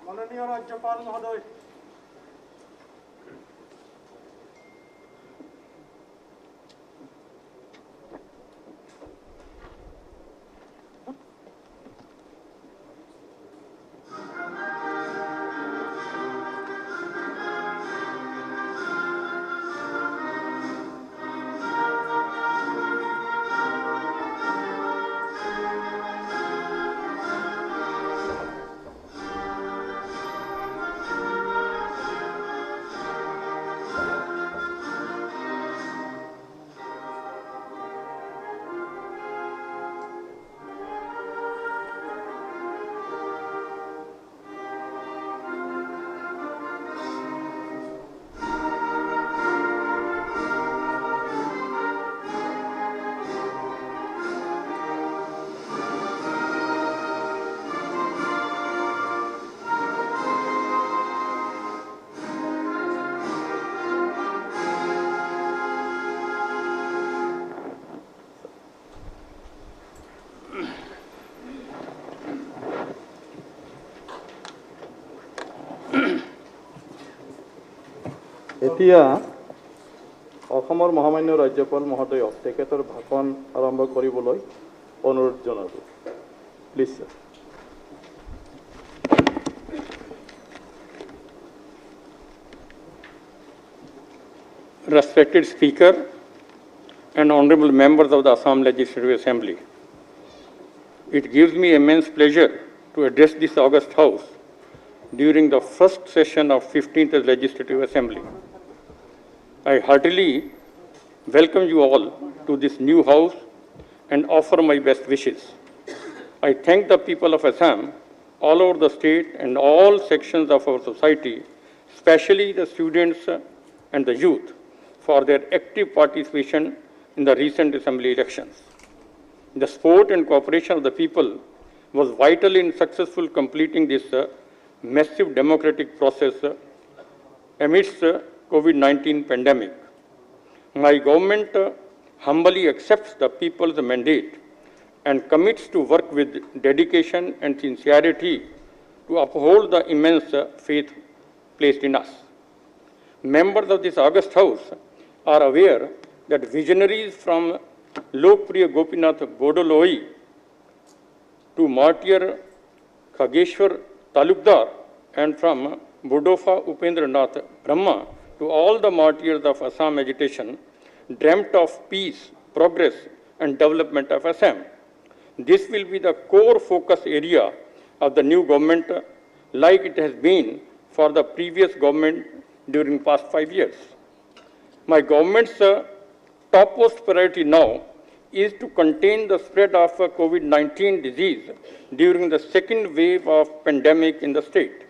माननीय राज्यपाल महोदय। এতিয়া অসমৰ মহামান্য ৰাজ্যপাল মহোদয়ক তেখেতৰ ভাষণ আৰম্ভ কৰিবলৈ অনুৰোধ জনালোঁ। Please sir. Respected Speaker and honorable members of the Assam Legislative Assembly, it gives me immense pleasure to address this august House during the first session of 15th Legislative Assembly. I heartily welcome you all to this new House and offer my best wishes. I thank the people of Assam, all over the state and all sections of our society, especially the students and the youth, for their active participation in the recent assembly elections. The support and cooperation of the people was vital in successful completing this massive democratic process amidst COVID-19 pandemic. My government humbly accepts the people's mandate and commits to work with dedication and sincerity to uphold the immense faith placed in us. Members of this august House are aware that visionaries from Lokpriya Gopinath Bodoloi to Martyr Khageshwar Talukdar and from Budofa Upendranath Brahma to all the martyrs of Assam agitation dreamt of peace, progress and development of Assam. This will be the core focus area of the new government like it has been for the previous government during past 5 years. My government's topmost priority now is to contain the spread of COVID-19 disease during the second wave of pandemic in the state.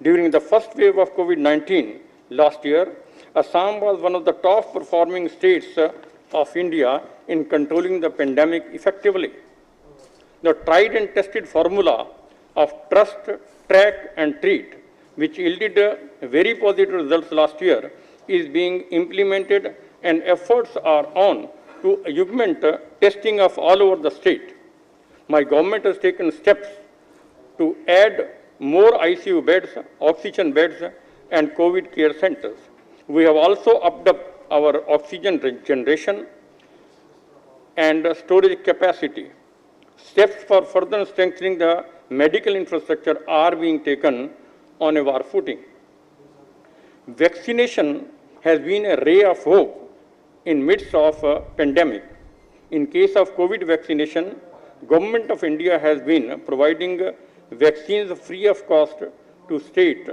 During the first wave of COVID-19 last year, Assam was one of the top performing states of India in controlling the pandemic effectively. The tried and tested formula of trust, track and treat, which yielded very positive results last year, is being implemented and efforts are on to augment testing of all over the state. My government has taken steps to add more ICU beds, oxygen beds, and COVID care centers. We have also upped up our oxygen generation and storage capacity. Steps for further strengthening the medical infrastructure are being taken on a war footing. Vaccination has been a ray of hope in midst of a pandemic. In case of COVID vaccination, Government of India has been providing vaccines free of cost to state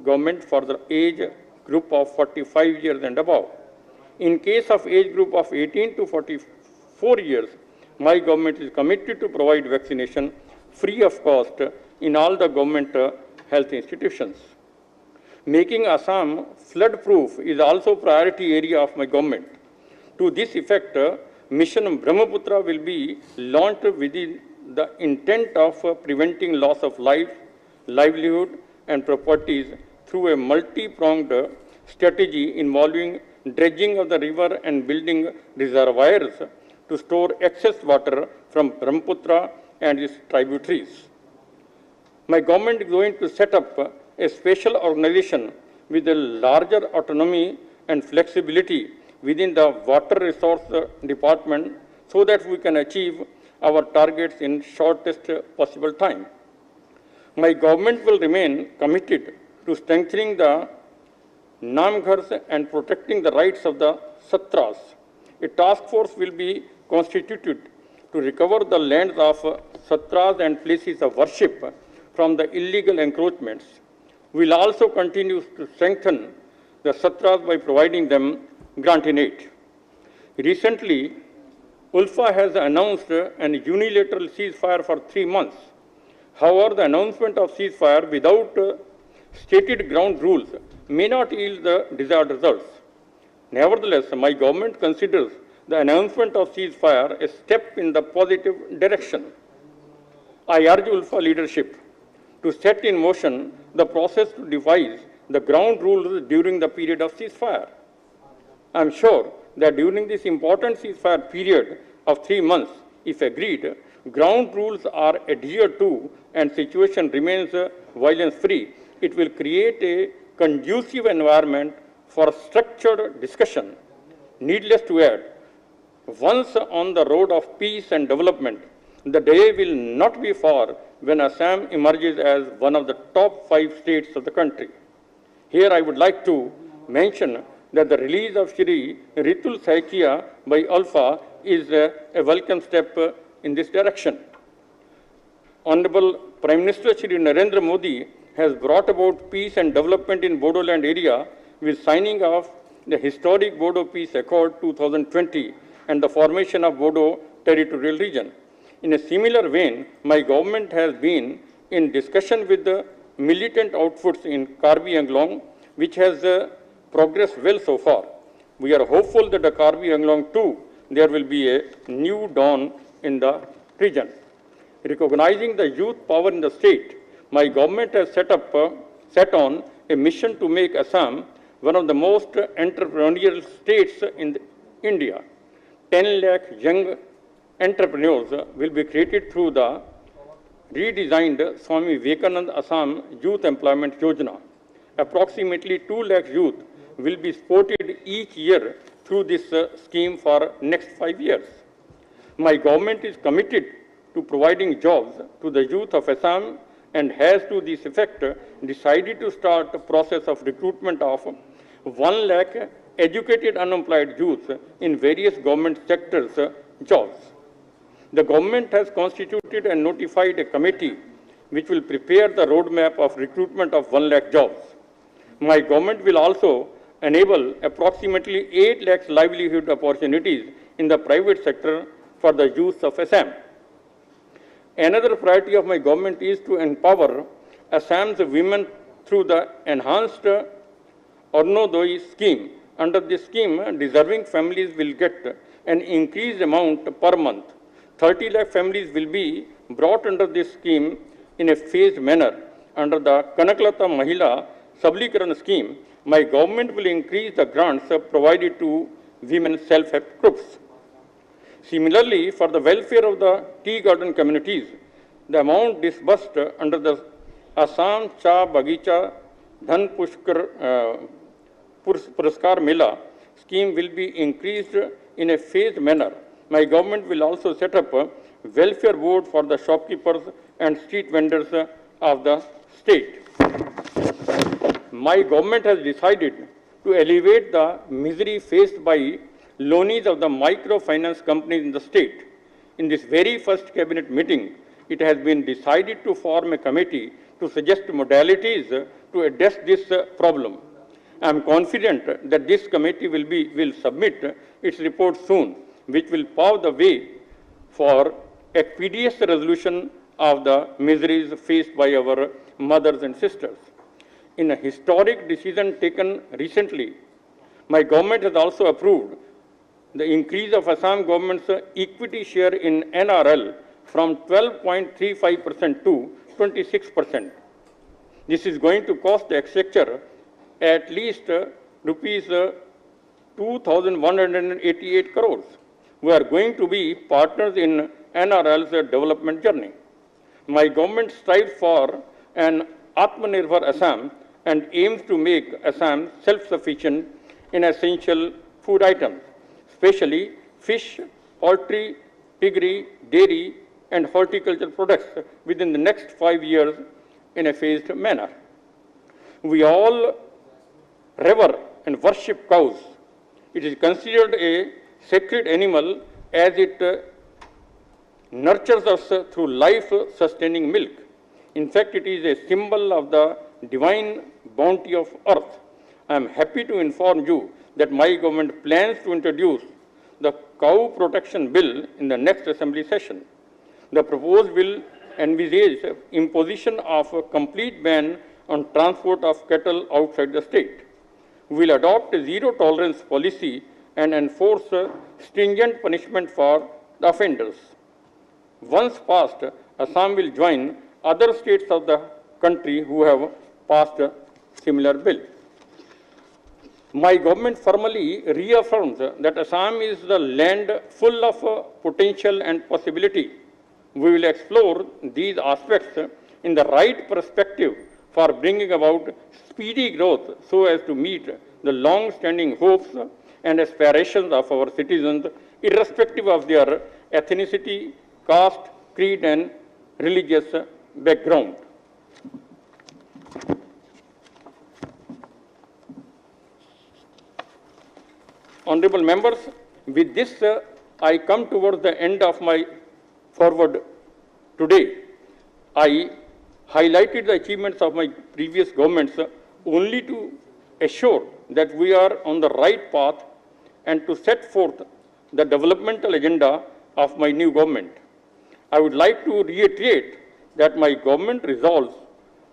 government for the age group of 45 years and above. In case of age group of 18 to 44 years, my government is committed to provide vaccination free of cost in all the government health institutions. Making Assam flood-proof is also priority area of my government. To this effect, Mission Brahmaputra will be launched with the intent of preventing loss of life, livelihood and properties through a multi-pronged strategy involving dredging of the river and building reservoirs to store excess water from Brahmaputra and its tributaries. My government is going to set up a special organization with a larger autonomy and flexibility within the water resource department so that we can achieve our targets in shortest possible time. My government will remain committed to strengthening the Namghars and protecting the rights of the Satras. A task force will be constituted to recover the lands of Satras and places of worship from the illegal encroachments. We will also continue to strengthen the Satras by providing them grant-in-aid. Recently, ULFA has announced an unilateral ceasefire for 3 months. However, the announcement of ceasefire without stated ground rules may not yield the desired results. Nevertheless, my government considers the announcement of ceasefire a step in the positive direction. I urge ULFA leadership to set in motion the process to devise the ground rules during the period of ceasefire. I am sure that during this important ceasefire period of 3 months, if agreed, ground rules are adhered to and situation remains violence-free, it will create a conducive environment for structured discussion. Needless to add, once on the road of peace and development, the day will not be far when Assam emerges as one of the top 5 states of the country. Here I would like to mention that the release of Shri Ritul Saikia by ULFA is a welcome step in this direction. Honorable Prime Minister Shri Narendra Modi has brought about peace and development in Bodoland area with signing of the historic Bodo Peace Accord 2020 and the formation of Bodo Territorial Region. In a similar vein, my government has been in discussion with the militant outfits in Karbi Anglong, which has progressed well so far. We are hopeful that the Karbi Anglong too, there will be a new dawn in the region. Recognizing the youth power in the state, my government has set on a mission to make Assam one of the most entrepreneurial states in India. 10 lakh young entrepreneurs will be created through the redesigned Swami Vivekananda Assam Youth Employment Yojana. Approximately 2 lakh youth will be supported each year through this scheme for next 5 years. My government is committed to providing jobs to the youth of Assam and has to this effect decided to start the process of recruitment of 1 lakh educated unemployed youth in various government sectors jobs. The government has constituted and notified a committee which will prepare the roadmap of recruitment of 1 lakh jobs. My government will also enable approximately 8 lakhs livelihood opportunities in the private sector for the youth of Assam. Another priority of my government is to empower Assam's women through the enhanced Arnodoi scheme. Under this scheme, deserving families will get an increased amount per month. 30 lakh families will be brought under this scheme in a phased manner. Under the Kanaklata Mahila Sablikaran scheme, my government will increase the grants provided to women self-help groups. Similarly, for the welfare of the tea garden communities, the amount disbursed under the Assam Cha Bagicha Dhan Puraskar Mela scheme will be increased in a phased manner. My government will also set up a welfare board for the shopkeepers and street vendors of the state. My government has decided to alleviate the misery faced by loanees of the microfinance companies in the state. In this very first cabinet meeting, it has been decided to form a committee to suggest modalities to address this problem. I am confident that this committee will submit its report soon, which will pave the way for expeditious resolution of the miseries faced by our mothers and sisters. In a historic decision taken recently, my government has also approved the increase of Assam government's equity share in NRL from 12.35% to 26%. This is going to cost the exchequer at least rupees 2,188 crores. We are going to be partners in NRL's development journey. My government strives for an Atmanirbhar Assam and aims to make Assam self-sufficient in essential food items, especially fish, poultry, piggery, dairy, and horticultural products within the next 5 years in a phased manner. We all revere and worship cows. It is considered a sacred animal as it nurtures us through life-sustaining milk. In fact, it is a symbol of the divine bounty of earth. I am happy to inform you that my government plans to introduce the Cow Protection Bill in the next assembly session. The proposed bill envisages imposition of a complete ban on transport of cattle outside the state. We will adopt a zero-tolerance policy and enforce stringent punishment for the offenders. Once passed, Assam will join other states of the country who have passed a similar bill. My government firmly reaffirms that Assam is the land full of potential and possibility. We will explore these aspects in the right perspective for bringing about speedy growth so as to meet the long-standing hopes and aspirations of our citizens, irrespective of their ethnicity, caste, creed, and religious background. Honorable members, with this, I come towards the end of my forward today. I highlighted the achievements of my previous governments only to assure that we are on the right path and to set forth the developmental agenda of my new government. I would like to reiterate that my government resolves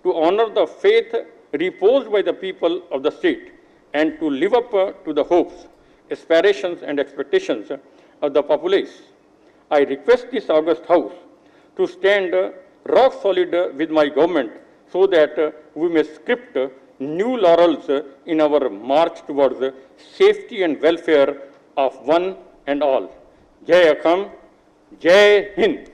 to honor the faith reposed by the people of the state and to live up to the hopes, aspirations, and expectations of the populace. I request this august House to stand rock solid with my government so that we may script new laurels in our march towards safety and welfare of one and all. Jai Assam, Jai Hind.